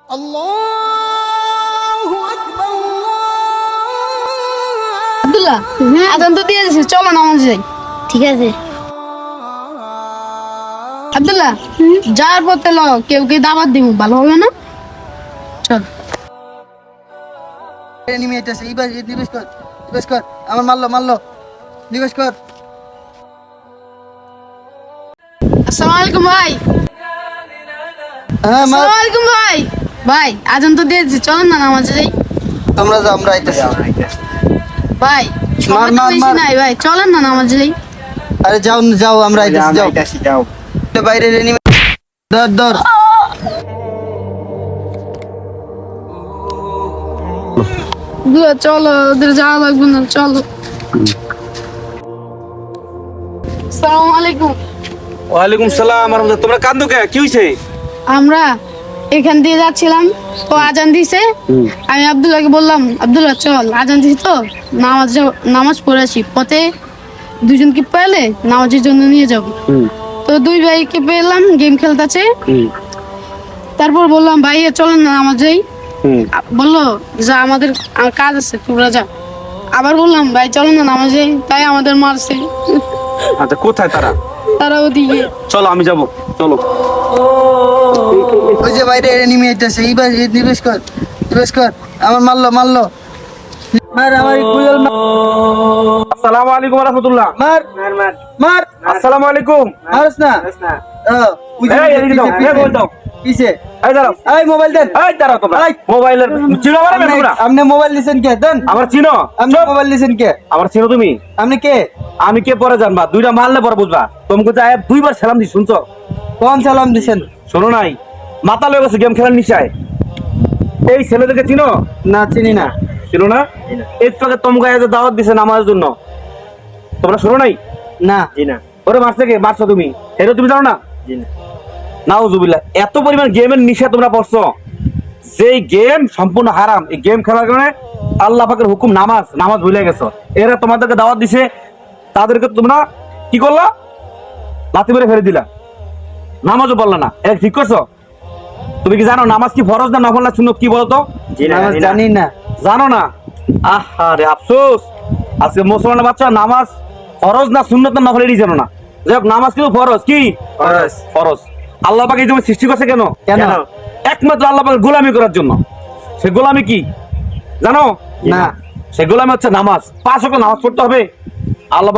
আব্দুল্লাহ আজান তো দিয়ে দিয়েছে, চলো নামাজ যাই। ঠিক আছে। আব্দুল্লাহ যাওয়ার পথে কেউ দাওয়াত দিব, ভালো হবে না? চল। নিবেশ কর, আমার মারলো নিবেশ কর। আসসালামু আলাইকুম ভাই। হ্যাঁ আসসালামু আলাইকুম ভাই। ভাই আজান তো দিয়ে দিয়েছে, চলো না নামাজে যাই। তোমরা যাও, আমরা আইতেছি। ভাই সময় তো বেশি নাই ভাই, চলেন না নামাজে যাই। আরে যাও আমরা আইতেছি, যাও। বাইরে ধর চলো, ওদের যাওয়া লাগবে না, চলো। আসসালামু আলাইকুম। ওয়ালাইকুম সালাম। তোমরা কান্দো কে? কি হইছে? আমরা এখান দিয়ে যাচ্ছিলাম, তো আজান দিছে। আমি আব্দুল্লাহকে বললাম, আব্দুল্লাহ চল, আজান দিছে তো নামাজ পড়ে আসি। পথে দুজনকে পেলে নামাজের জন্য নিয়ে যাব। তো দুই ভাইকে পেলাম, গেম খেলতেছে। তারপর বললাম ভাইয়া চলেন না নামাজ যাই। বললো যা, আমাদের কাজ আছে, তোমরা যা। আবার বললাম ভাই চলেন না নামাজ যাই, তাই আমাদের মারছে। আচ্ছা, কোথায় তারা? তারা ওদিকে। চলো আমি যাব, চলো। ওই যে বাইরে এনিমি আইতেছে, নিবেশ কর, আমার মারলো মার, আমার গুজল আসসালামু আলাইকুম ওয়া রাহমাতুল্লাহ। মার। আসসালামু আলাইকুম। মারস না। এই এদিকে দাও, এই মোবাইল দাও। কিসে? এই দাঁড়াও, এই মোবাইল দেন। এই দাঁড়াও তোমরা। এই। মোবাইলের চিনো মানে তোমরা? আপনি মোবাইল নিছেন কে? দেন। আমার চিনো? আপনি মোবাইল নিছেন কে? আমার চিনো তুমি? আপনি কে? আমি কে পরে জানবা, দুইটা মারলে পরে বুঝবা। তোমাকে তো আয়া দুইবার সালাম দি, শুনছো? কোন সালাম দিছেন? শোনো নাই, মাথা লয়ে গেছে গেম খেলার নিশায়। এই ছেলেদেরকে চিনো? না, চিনি না। চিনো না? একটু আগে তোমাকে আয়া যে দাওয়াত দিছে নামাজের জন্য, তোমরা শোনো নাই? না। ওরে মারছে কে? মারছো তুমি, এটা তুমি জানো না? নাউজুবিল্লাহ। এত পরিমাণ গেমের নিশা তোমরা পড়ছো, যেই গেম সম্পূর্ণ হারাম। এই গেম খেলার কারণে আল্লাহ পাকের হুকুম নামাজ ভুলে গেছো। এরা তোমাদেরকে দাওয়াত দিছে, তাদেরকে তোমরা কি করলা? লাথি মেরে ফেলে দিলা, নামাজও বললা না। এটা ঠিক করছো? তুমি কি জানো নামাজ কি ফরজ না নফল না সুন্নত? কি বলতো? নামাজ জানি না। জানো না? আহারে আফসোস, আজকে মুসলমান বাচ্চা নামাজ ফরজ না সুন্নত না নফল এটাই জানো না। যাই হোক, নামাজ কিন্তু ফরজ। কি ফরজ? আল্লাহ পাক এই জন্য সৃষ্টি করছে কেন? একমাত্র আল্লাহ পাকের গোলামি করার জন্য। সে গোলামি কি জানো? না। সে গোলামি হচ্ছে নামাজ। 5 ওয়াক্ত নামাজ পড়তে হবে। আল্লাহ